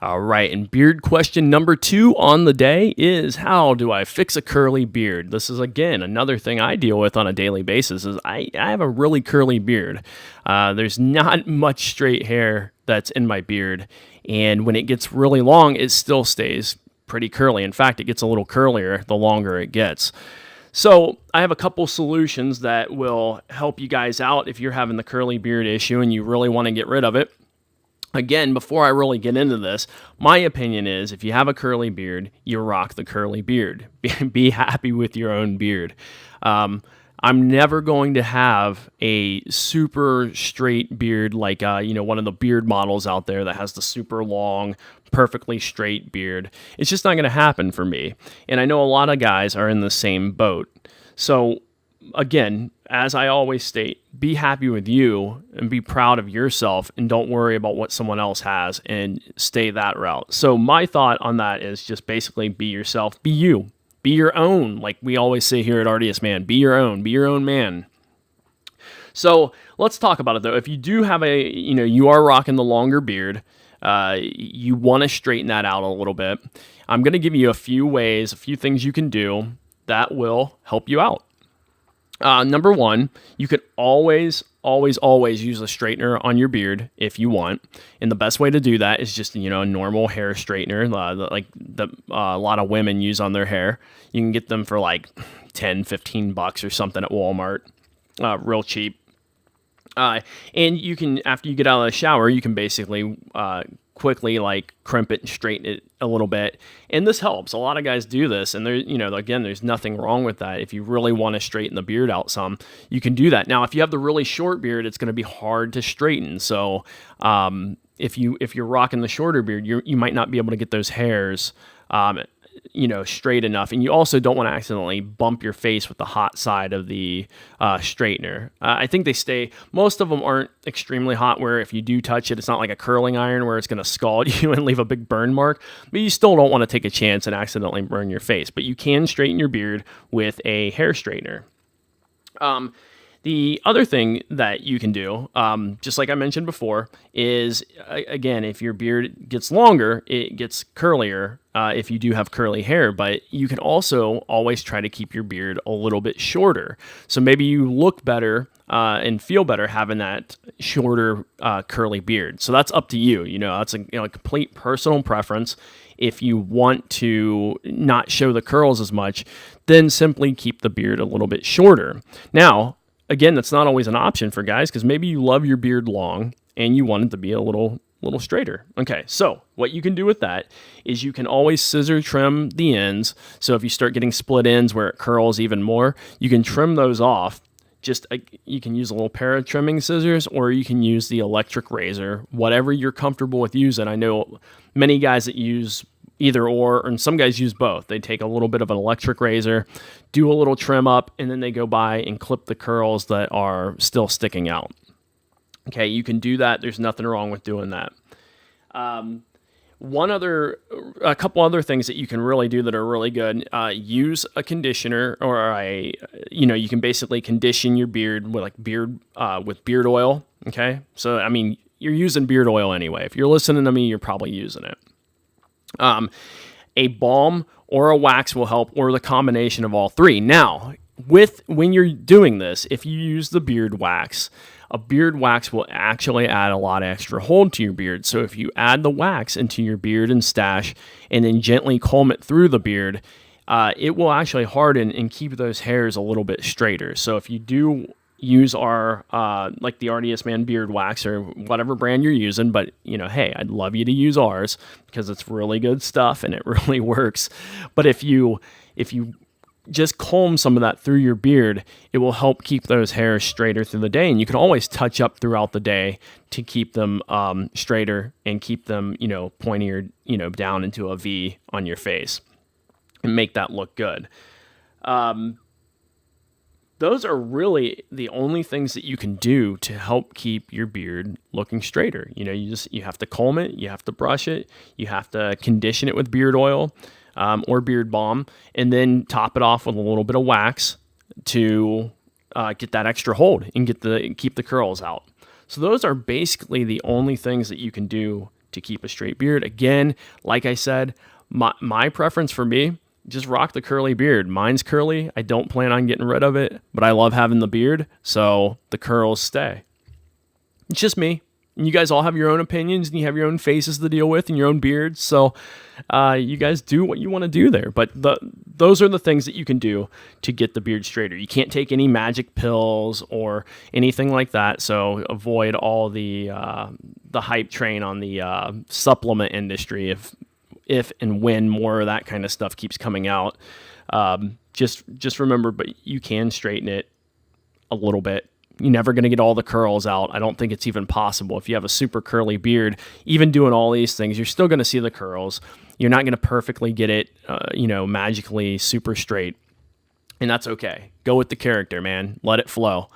All right, and beard question number 2 on the day is, how do I fix a curly beard? This is, again, another thing I deal with on a daily basis. Is I have a really curly beard. There's not much straight hair that's in my beard, and when it gets really long, it still stays pretty curly. In fact, it gets a little curlier the longer it gets. So I have a couple solutions that will help you guys out if you're having the curly beard issue and you really want to get rid of it. Again, before I really get into this, my opinion is if you have a curly beard, you rock the curly beard. Be happy with your own beard. I'm never going to have a super straight beard like one of the beard models out there that has the super long, perfectly straight beard. It's just not going to happen for me. And I know a lot of guys are in the same boat. So again, as I always state, be happy with you and be proud of yourself and don't worry about what someone else has and stay that route. So my thought on that is just basically be yourself, be you, be your own. Like we always say here at Artius, man, be your own man. So let's talk about it though. If you do have you are rocking the longer beard, you want to straighten that out a little bit. I'm going to give you a few things you can do that will help you out. Number one, you could always use a straightener on your beard if you want. And the best way to do that is just, a normal hair straightener, like a lot of women use on their hair. You can get them for like $10-15 or something at Walmart, real cheap. And you can, after you get out of the shower, you can basically quickly like crimp it and straighten it a little bit. And this helps. A lot of guys do this, and there's nothing wrong with that. If you really want to straighten the beard out some, you can do that. Now, if you have the really short beard, it's going to be hard to straighten. So if you're rocking the shorter beard, you might not be able to get those hairs straight enough. And you also don't want to accidentally bump your face with the hot side of the straightener. I think most of them aren't extremely hot where if you do touch it, it's not like a curling iron where it's going to scald you and leave a big burn mark, but you still don't want to take a chance and accidentally burn your face. But you can straighten your beard with a hair straightener. The other thing that you can do, just like I mentioned before, is, again, if your beard gets longer, it gets curlier if you do have curly hair, but you can also always try to keep your beard a little bit shorter. So maybe you look better and feel better having that shorter curly beard. So that's up to you. That's a complete personal preference. If you want to not show the curls as much, then simply keep the beard a little bit shorter. Now, again, that's not always an option for guys because maybe you love your beard long and you want it to be a little straighter. Okay, so what you can do with that is you can always scissor trim the ends. So if you start getting split ends where it curls even more, you can trim those off. You can use a little pair of trimming scissors or you can use the electric razor, whatever you're comfortable with using. I know many guys that use either or, and some guys use both. They take a little bit of an electric razor, do a little trim up, and then they go by and clip the curls that are still sticking out. Okay, you can do that. There's nothing wrong with doing that. A couple other things that you can really do that are really good. Use a conditioner, or you can basically condition your beard with with beard oil. Okay, so you're using beard oil anyway. If you're listening to me, you're probably using it. A balm or a wax will help, or the combination of all three. Now, when you're doing this, if you use the beard wax, a beard wax will actually add a lot of extra hold to your beard. So if you add the wax into your beard and stash and then gently comb it through the beard, it will actually harden and keep those hairs a little bit straighter. So if you do use our like the Artius Man beard wax or whatever brand you're using, but hey, I'd love you to use ours because it's really good stuff and it really works. But if you just comb some of that through your beard, it will help keep those hairs straighter through the day. And you can always touch up throughout the day to keep them straighter and keep them pointier down into a V on your face and make that look good. Those are really the only things that you can do to help keep your beard looking straighter. You have to comb it, you have to brush it, you have to condition it with beard oil or beard balm, and then top it off with a little bit of wax to get that extra hold and keep the curls out. So those are basically the only things that you can do to keep a straight beard. Again, like I said, my preference for me, just rock the curly beard. Mine's curly. I don't plan on getting rid of it, but I love having the beard, so the curls stay. It's just me. And you guys all have your own opinions, and you have your own faces to deal with and your own beards. So you guys do what you want to do there. But those are the things that you can do to get the beard straighter. You can't take any magic pills or anything like that. So avoid all the hype train on the supplement industry if and when more of that kind of stuff keeps coming out. Just remember, but you can straighten it a little bit. You're never going to get all the curls out. I don't think it's even possible. If you have a super curly beard, even doing all these things, you're still going to see the curls. You're not going to perfectly get it, magically super straight. And that's okay. Go with the character, man. Let it flow.